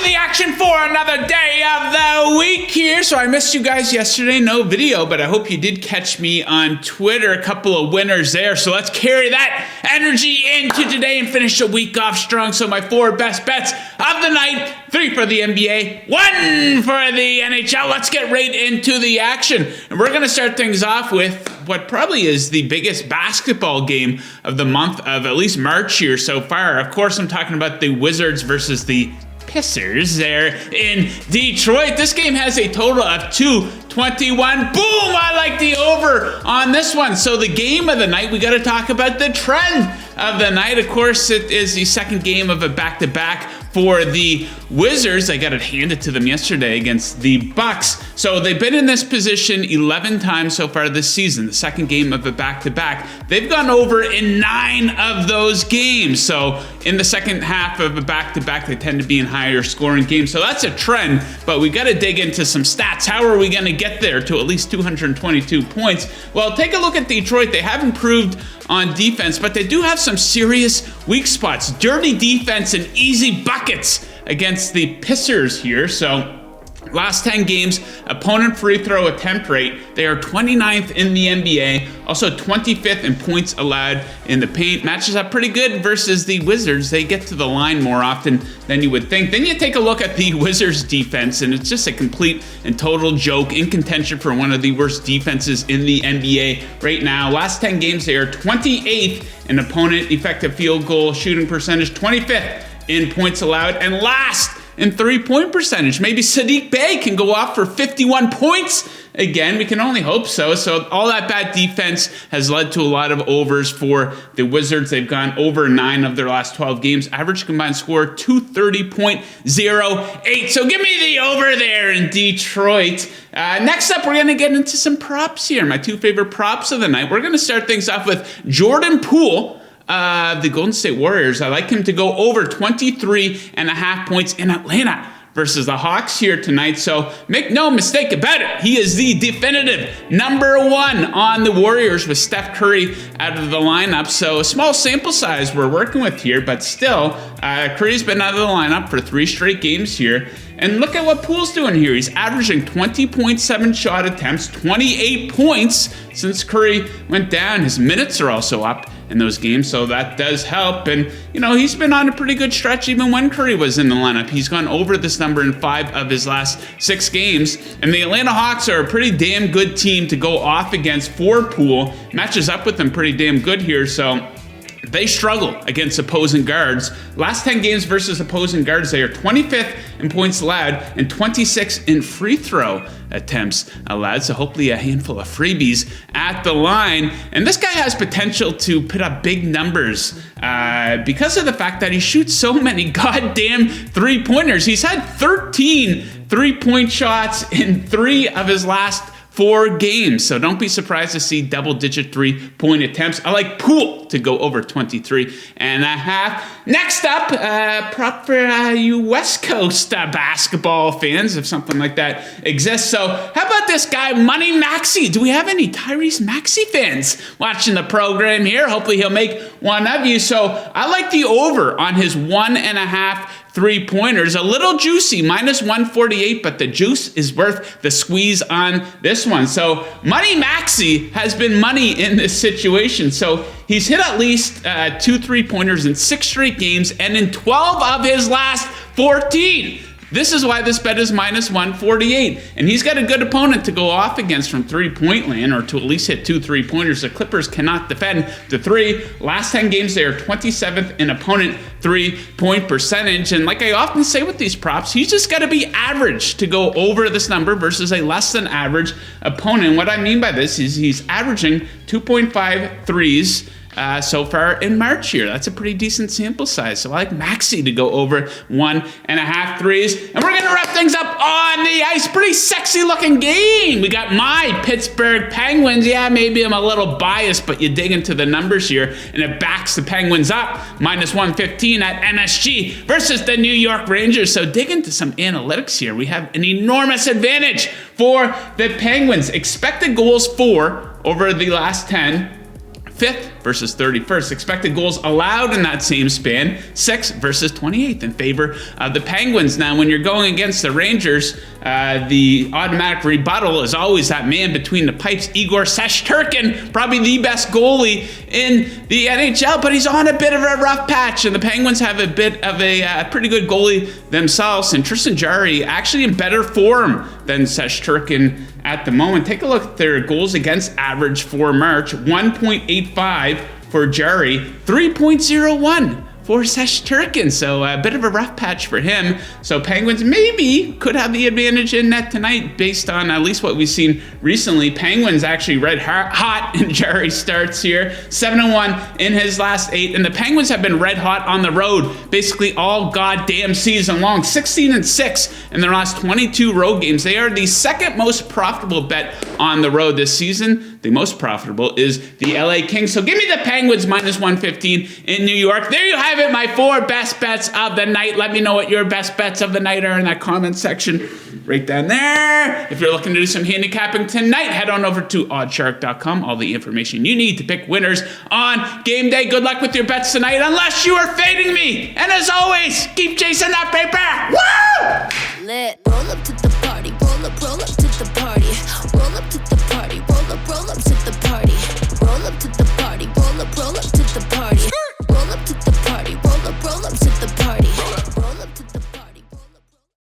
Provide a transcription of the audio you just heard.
the action for another day of the week here. So I missed you guys yesterday, no video, but I hope you did catch me on Twitter. A couple of winners there. So let's carry that energy into today and finish the week off strong. So my 4 best bets of the night, 3 for the NBA, 1 for the NHL. Let's get right into the action. And we're going to start things off with what probably is the biggest basketball game of the month of at least March here so far. Of course, I'm talking about the Wizards versus the Pistons there in Detroit. This game has a total of 221. Boom! I like the over on this one. So the game of the night, we got to talk about the trend of the night. Of course, it is the second game of a back-to-back for the Wizards. I got it handed to them yesterday against the Bucks. So they've been in this position 11 times so far this season, the second game of a back-to-back. They've gone over in 9 of those games. So in the second half of a back-to-back, they tend to be in higher scoring games. So that's a trend, but we got to dig into some stats. How are we going to get there to at least 222 points? Well, take a look at Detroit. They have improved on defense, but they do have some serious weak spots. Dirty defense and easy buckets against the Pistons here. So last 10 games, opponent free throw attempt rate, they are 29th in the NBA, also 25th in points allowed in the paint. Matches up pretty good versus the Wizards. They get to the line more often than you would think. Then you take a look at the Wizards defense, and it's just a complete and total joke, in contention for one of the worst defenses in the NBA right now. Last 10 games, they are 28th in opponent effective field goal shooting percentage, 25th in points allowed, and last in three-point percentage. Maybe Saddiq Bey can go off for 51 points again. We can only hope so. So all that bad defense has led to a lot of overs for the Wizards. They've gone over 9 of their last 12 games. Average combined score, 230.08. So give me the over there in Detroit. Next up, we're going to get into some props here. My 2 favorite props of the night. We're going to start things off with Jordan Poole, the Golden State Warriors. I like him to go over 23.5 points in Atlanta versus the Hawks here tonight. So make no mistake about it, he is the definitive number 1 on the Warriors with Steph Curry out of the lineup. So a small sample size we're working with here, but still, Curry's been out of the lineup for 3 straight games here. And look at what Poole's doing here. He's averaging 20.7 shot attempts, 28 points since Curry went down. His minutes are also up in those games, so that does help. And, you know, he's been on a pretty good stretch even when Curry was in the lineup. He's gone over this number in 5 of his last 6 games. And the Atlanta Hawks are a pretty damn good team to go off against for Poole. Matches up with them pretty damn good here, so they struggle against opposing guards. Last 10 games versus opposing guards, they are 25th in points allowed and 26th in free throw attempts allowed. So hopefully a handful of freebies at the line. And this guy has potential to put up big numbers because of the fact that he shoots so many goddamn three-pointers. He's had 13 three-point shots in 3 of his last 4 games. So don't be surprised to see double-digit 3-point attempts. I like Poole to go over 23.5. Next up, prop for you West Coast basketball fans, if something like that exists. So how about this guy, Money Maxey? Do we have any Tyrese Maxey fans watching the program here? Hopefully he'll make one of you. So I like the over on his 1.5 3-pointers. A little juicy, minus 148, but the juice is worth the squeeze on this one. So Money Maxey has been money in this situation. So he's hit at least 2 3-pointers in 6 straight games and in 12 of his last 14. This is why this bet is minus 148. And he's got a good opponent to go off against from 3-point land, or to at least hit 2 3-pointers. The Clippers cannot defend the 3. Last 10 games, they are 27th in opponent 3-point percentage. And like I often say with these props, he's just got to be average to go over this number versus a less than average opponent. What I mean by this is he's averaging 2.5 threes so far in March here. That's a pretty decent sample size. So I like Maxey to go over 1.5 threes. And we're going to wrap things up on the ice. Pretty sexy looking game. We got my Pittsburgh Penguins. Yeah, maybe I'm a little biased, but you dig into the numbers here and it backs the Penguins up. Minus 115 at MSG versus the New York Rangers. So dig into some analytics here. We have an enormous advantage for the Penguins. Expected goals for over the last 10. 5th versus 31st. Expected goals allowed in that same span, 6 versus 28th in favor of the Penguins. Now, when you're going against the Rangers, the automatic rebuttal is always that man between the pipes, Igor Shesterkin, probably the best goalie in the NHL, but he's on a bit of a rough patch, and the Penguins have a bit of a pretty good goalie themselves, and Tristan Jarry actually in better form than Shesterkin at the moment. Take a look at their goals against average for March, 1.85 for Jarry, 3.01 for Shesterkin. So a bit of a rough patch for him. So Penguins maybe could have the advantage in net tonight based on at least what we've seen recently. Penguins actually red hot in Jarry starts here, 7-1 in his last 8. And the Penguins have been red hot on the road basically all goddamn season long, 16-6 in their last 22 road games. They are the second most profitable bet on the road this season. The most profitable is the LA Kings. So give me the Penguins minus 115 in New York. There you have it, my 4 best bets of the night. Let me know what your best bets of the night are in that comment section right down there. If you're looking to do some handicapping tonight, head on over to oddshark.com. All the information you need to pick winners on game day. Good luck with your bets tonight, unless you are fading me. And as always, keep chasing that paper.